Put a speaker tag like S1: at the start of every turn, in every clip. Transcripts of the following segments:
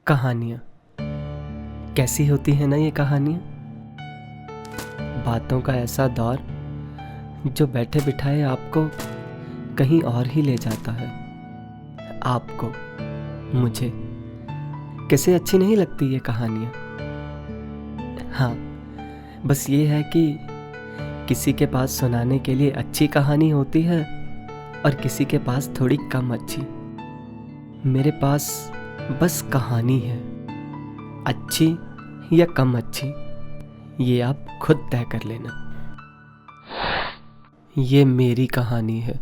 S1: कहानियाँ कैसी होती हैं ना, ये कहानियाँ। बातों का ऐसा दौर जो बैठे बिठाए आपको कहीं और ही ले जाता है। आपको, मुझे कैसे अच्छी नहीं लगती ये कहानियाँ। हाँ, बस ये है कि किसी के पास सुनाने के लिए अच्छी कहानी होती है और किसी के पास थोड़ी कम अच्छी। मेरे पास बस कहानी है, अच्छी या कम अच्छी ये आप खुद तय कर लेना। ये मेरी कहानी है।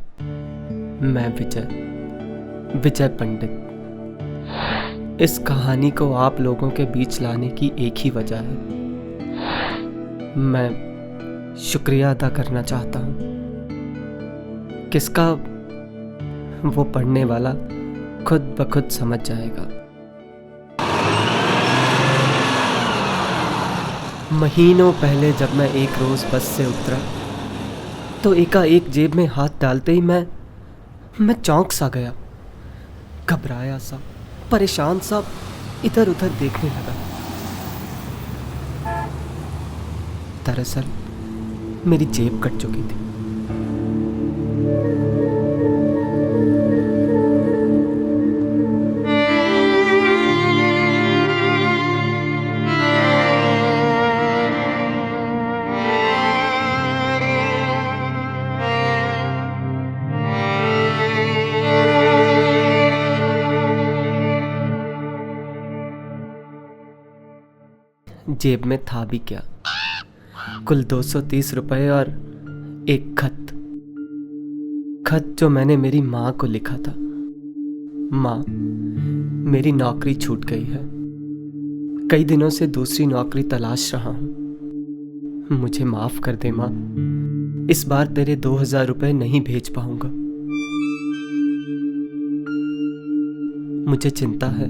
S1: मैं विजय पंडित। इस कहानी को आप लोगों के बीच लाने की एक ही वजह है। मैं शुक्रिया अदा करना चाहता हूँ, किसका वो पढ़ने वाला खुद ब खुद समझ जाएगा। महीनों पहले जब मैं एक रोज बस से उतरा तो एकाएक जेब में हाथ डालते ही मैं चौंक सा गया। घबराया सा, परेशान सा इधर उधर देखने लगा। दरअसल मेरी जेब कट चुकी थी। जेब में था भी क्या, कुल 230 रुपए और एक खत जो मैंने मेरी माँ को लिखा था। माँ, मेरी नौकरी छूट गई है। कई दिनों से दूसरी नौकरी तलाश रहा हूँ। मुझे माफ कर दे माँ, इस बार तेरे 2000 रुपए नहीं भेज पाऊंगा। मुझे चिंता है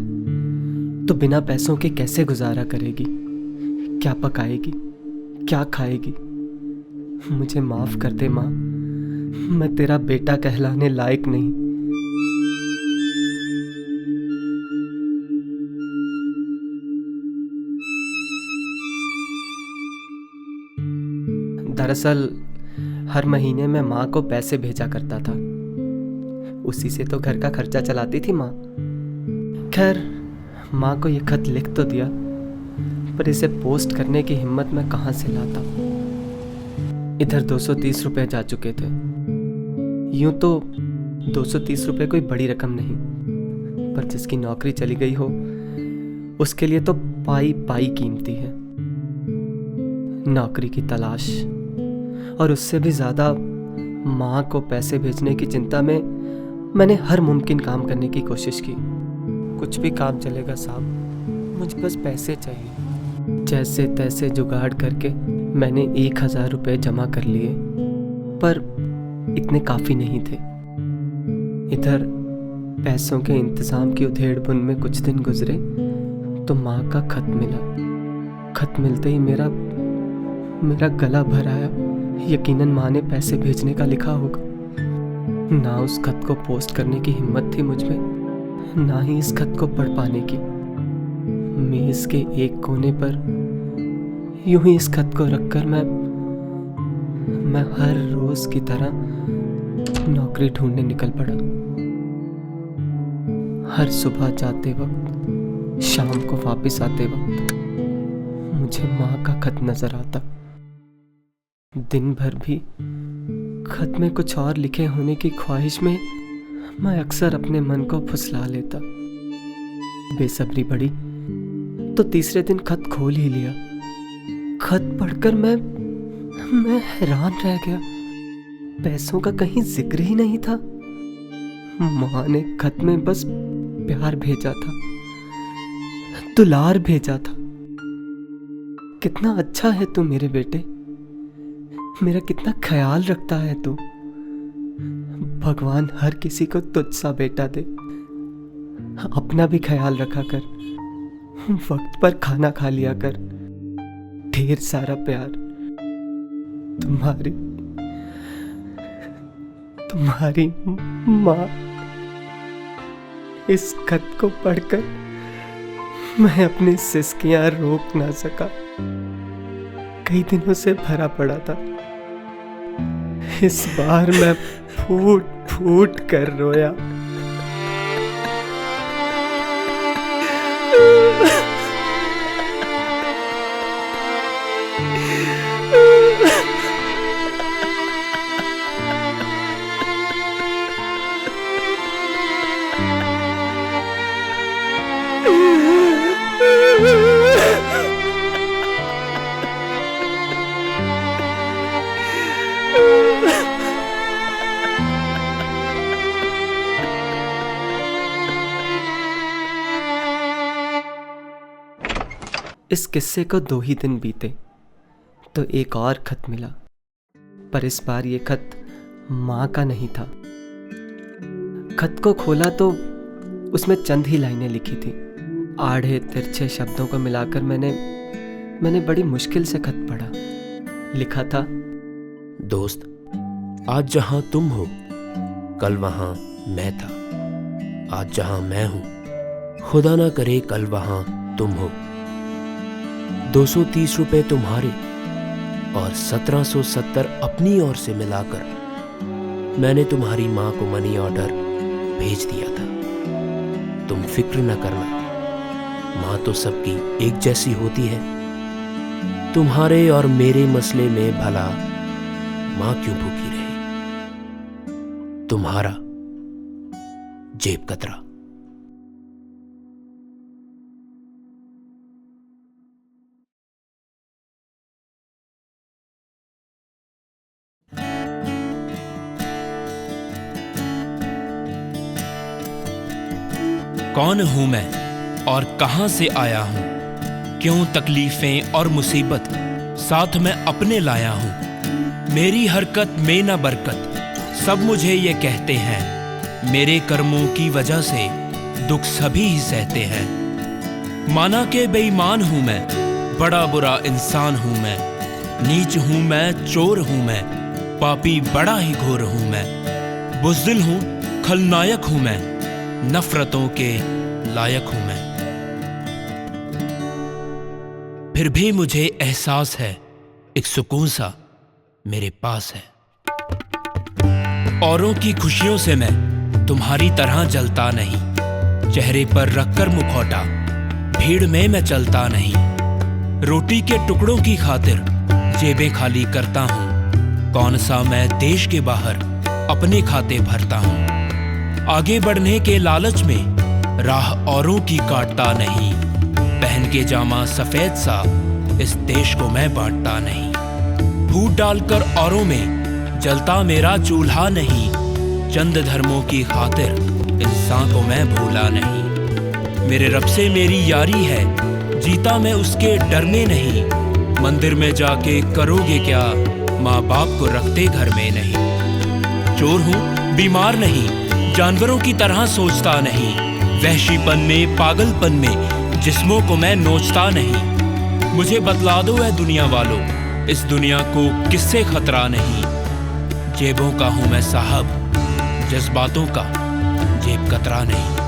S1: तो बिना पैसों के कैसे गुजारा करेगी, क्या पकाएगी, क्या खाएगी। मुझे माफ कर दे माँ, मैं तेरा बेटा कहलाने लायक नहीं। दरअसल हर महीने मैं माँ को पैसे भेजा करता था, उसी से तो घर का खर्चा चलाती थी माँ। खैर, माँ को यह खत लिख तो दिया, पर इसे पोस्ट करने की हिम्मत मैं कहाँ से लाता। इधर 230 रुपए जा चुके थे। यूं तो 230 रुपए कोई बड़ी रकम नहीं, पर जिसकी नौकरी चली गई हो उसके लिए तो पाई पाई कीमती है। नौकरी की तलाश और उससे भी ज्यादा माँ को पैसे भेजने की चिंता में मैंने हर मुमकिन काम करने की कोशिश की। कुछ भी काम चलेगा साहब, मुझे बस पैसे चाहिए। जैसे तैसे जुगाड़ करके मैंने 1000 रुपए जमा कर लिए, पर इतने काफी नहीं थे। इधर पैसों के इंतजाम की उधेड़-बुन में कुछ दिन गुजरे तो माँ का खत मिला। खत मिलते ही मेरा गला भर आया। यकीनन माँ ने पैसे भेजने का लिखा होगा। ना उस खत को पोस्ट करने की हिम्मत थी मुझ में, ना ही इस खत को पढ़ पाने की। मेज के एक कोने पर यूं ही इस खत को रखकर मैं हर रोज की तरह नौकरी ढूंढने निकल पड़ा। हर सुबह जाते वक्त, शाम को वापस आते वक्त मुझे माँ का खत नजर आता। दिन भर भी खत में कुछ और लिखे होने की ख्वाहिश में मैं अक्सर अपने मन को फुसला लेता। बेसब्री बढ़ी तो तीसरे दिन खत खोल ही लिया। खत पढ़कर मैं हैरान रह गया। पैसों का कहीं जिक्र ही नहीं था। माँ ने खत में बस प्यार भेजा था, दुलार भेजा था। कितना अच्छा है तू मेरे बेटे, मेरा कितना ख्याल रखता है तू। भगवान हर किसी को तुझ सा बेटा दे। अपना भी ख्याल रखा कर, वक्त पर खाना खा लिया कर। ढेर सारा प्यार। तुम्हारी माँ। इस खत को पढ़कर मैं अपनी सिसकियां रोक ना सका। कई दिनों से भरा पड़ा था। इस बार मैं फूट फूट कर रोया। इस किस्से को 2 ही दिन बीते तो एक और खत मिला, पर इस बार ये खत माँ का नहीं था। खत को खोला तो उसमें चंद ही लाइनें लिखी थी। आड़े तिरछे शब्दों को मिलाकर मैंने बड़ी मुश्किल से खत पढ़ा। लिखा था,
S2: दोस्त, आज जहां तुम हो कल वहां मैं था। आज जहां मैं हूं खुदा ना करे कल वहां तुम हो। 230 रुपए तुम्हारे और 1770 अपनी ओर से मिलाकर मैंने तुम्हारी माँ को मनी ऑर्डर भेज दिया था। तुम फिक्र न करना, माँ तो सबकी एक जैसी होती है। तुम्हारे और मेरे मसले में भला माँ क्यों भूखी रहे। तुम्हारा जेब कतरा।
S3: कौन हूं मैं और कहां से आया हूं, क्यों तकलीफें और मुसीबत साथ में अपने लाया हूं। मेरी हरकत में न बरकत सब मुझे ये कहते हैं। मेरे कर्मों की वजह से दुख सभी ही सहते हैं। माना के बेईमान हूं मैं, बड़ा बुरा इंसान हूं मैं। नीच हूं मैं, चोर हूं मैं, पापी बड़ा ही घोर हूं मैं। बुज़दिल हूं, खलनायक हूं मैं, नफरतों के लायक हूं मैं। फिर भी मुझे एहसास है एक सुकून सा मेरे पास है। औरों की खुशियों से मैं तुम्हारी तरह जलता नहीं। चेहरे पर रखकर मुखौटा भीड़ में मैं चलता नहीं। रोटी के टुकड़ों की खातिर जेबें खाली करता हूं। कौन सा मैं देश के बाहर अपने खाते भरता हूं। आगे बढ़ने के लालच में राह औरों की काटता नहीं। पहन के जामा सफेद सा इस देश को मैं बांटता नहीं। फूट डालकर औरों में जलता मेरा चूल्हा नहीं। चंद धर्मों की खातिर इंसान को मैं भूला नहीं। मेरे रब से मेरी यारी है, जीता मैं उसके डर में नहीं। मंदिर में जाके करोगे क्या, माँ बाप को रखते घर में नहीं। चोर हूँ, बीमार नहीं, जानवरों की तरह सोचता नहीं। वहशीपन में, पागलपन में जिस्मों को मैं नोचता नहीं। मुझे बतला दो ऐ दुनिया वालों, इस दुनिया को किससे खतरा नहीं। जेबों का हूं मैं साहब, जज्बातों का जेब कतरा नहीं।